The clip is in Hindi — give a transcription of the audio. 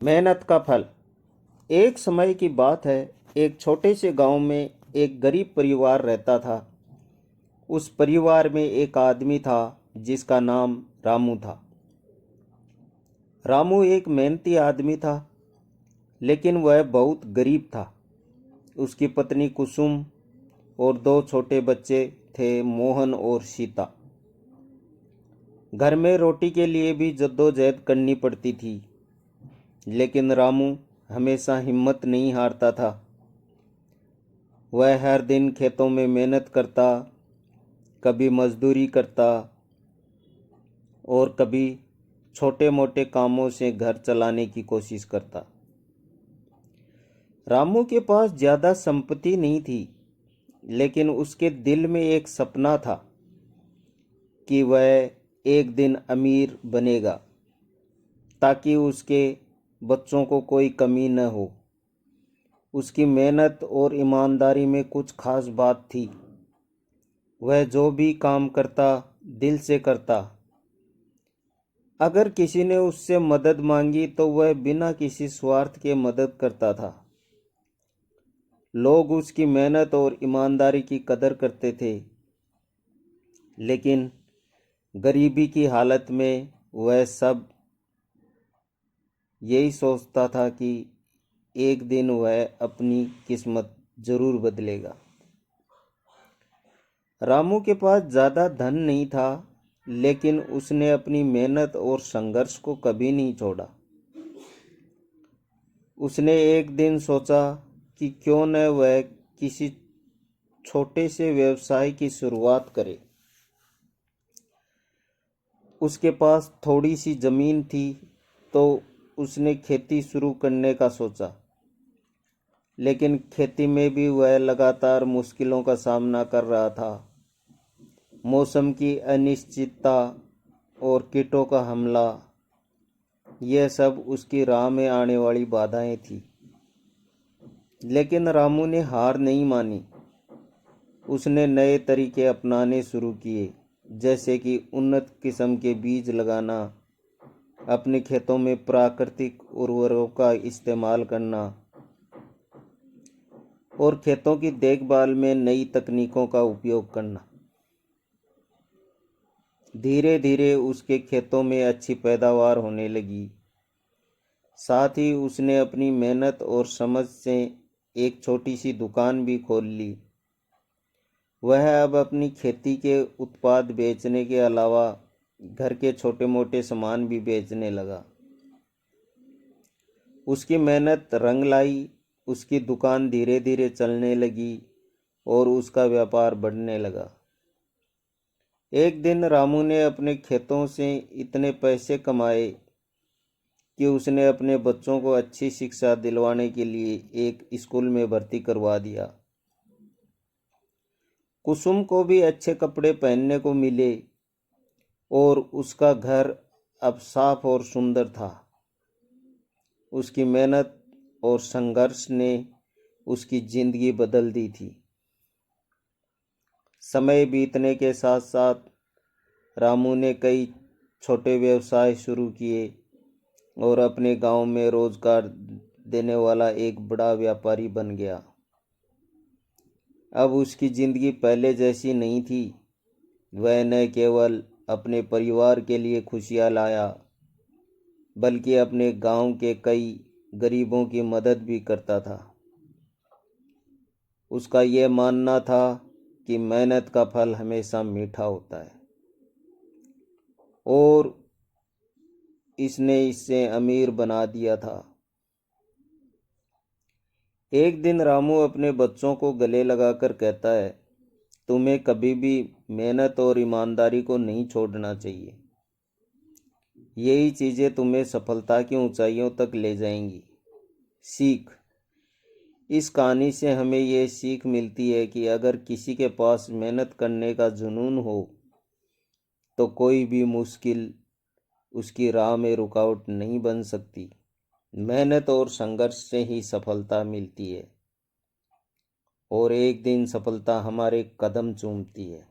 मेहनत का फल। एक समय की बात है, एक छोटे से गांव में एक गरीब परिवार रहता था। उस परिवार में एक आदमी था जिसका नाम रामू था। रामू एक मेहनती आदमी था, लेकिन वह बहुत गरीब था। उसकी पत्नी कुसुम और दो छोटे बच्चे थे, मोहन और सीता। घर में रोटी के लिए भी जद्दोजहद करनी पड़ती थी, लेकिन रामू हमेशा हिम्मत नहीं हारता था। वह हर दिन खेतों में मेहनत करता, कभी मजदूरी करता और कभी छोटे मोटे कामों से घर चलाने की कोशिश करता। रामू के पास ज़्यादा संपत्ति नहीं थी, लेकिन उसके दिल में एक सपना था कि वह एक दिन अमीर बनेगा, ताकि उसके बच्चों को कोई कमी न हो। उसकी मेहनत और ईमानदारी में कुछ खास बात थी। वह जो भी काम करता दिल से करता। अगर किसी ने उससे मदद मांगी तो वह बिना किसी स्वार्थ के मदद करता था। लोग उसकी मेहनत और ईमानदारी की कदर करते थे, लेकिन गरीबी की हालत में वह सब यही सोचता था कि एक दिन वह अपनी किस्मत जरूर बदलेगा। रामू के पास ज़्यादा धन नहीं था, लेकिन उसने अपनी मेहनत और संघर्ष को कभी नहीं छोड़ा। उसने एक दिन सोचा कि क्यों न वह किसी छोटे से व्यवसाय की शुरुआत करे। उसके पास थोड़ी सी ज़मीन थी, तो उसने खेती शुरू करने का सोचा। लेकिन खेती में भी वह लगातार मुश्किलों का सामना कर रहा था। मौसम की अनिश्चितता और कीटों का हमला, यह सब उसकी राह में आने वाली बाधाएं थी। लेकिन रामू ने हार नहीं मानी। उसने नए तरीके अपनाने शुरू किए, जैसे कि उन्नत किस्म के बीज लगाना, अपने खेतों में प्राकृतिक उर्वरकों का इस्तेमाल करना और खेतों की देखभाल में नई तकनीकों का उपयोग करना। धीरे धीरे उसके खेतों में अच्छी पैदावार होने लगी। साथ ही उसने अपनी मेहनत और समझ से एक छोटी सी दुकान भी खोल ली। वह अब अपनी खेती के उत्पाद बेचने के अलावा घर के छोटे मोटे सामान भी बेचने लगा। उसकी मेहनत रंग लाई, उसकी दुकान धीरे धीरे चलने लगी और उसका व्यापार बढ़ने लगा। एक दिन रामू ने अपने खेतों से इतने पैसे कमाए कि उसने अपने बच्चों को अच्छी शिक्षा दिलवाने के लिए एक स्कूल में भर्ती करवा दिया। कुसुम को भी अच्छे कपड़े पहनने को मिले और उसका घर अब साफ और सुंदर था। उसकी मेहनत और संघर्ष ने उसकी जिंदगी बदल दी थी। समय बीतने के साथ साथ रामू ने कई छोटे व्यवसाय शुरू किए और अपने गांव में रोजगार देने वाला एक बड़ा व्यापारी बन गया। अब उसकी जिंदगी पहले जैसी नहीं थी। वह न केवल अपने परिवार के लिए खुशियां लाया, बल्कि अपने गांव के कई गरीबों की मदद भी करता था। उसका यह मानना था कि मेहनत का फल हमेशा मीठा होता है, और इसने इसे अमीर बना दिया था। एक दिन रामू अपने बच्चों को गले लगाकर कहता है, तुम्हें कभी भी मेहनत और ईमानदारी को नहीं छोड़ना चाहिए। यही चीज़ें तुम्हें सफलता की ऊंचाइयों तक ले जाएंगी। सीख। इस कहानी से हमें ये सीख मिलती है कि अगर किसी के पास मेहनत करने का जुनून हो तो कोई भी मुश्किल उसकी राह में रुकावट नहीं बन सकती। मेहनत और संघर्ष से ही सफलता मिलती है, और एक दिन सफलता हमारे कदम चूमती है।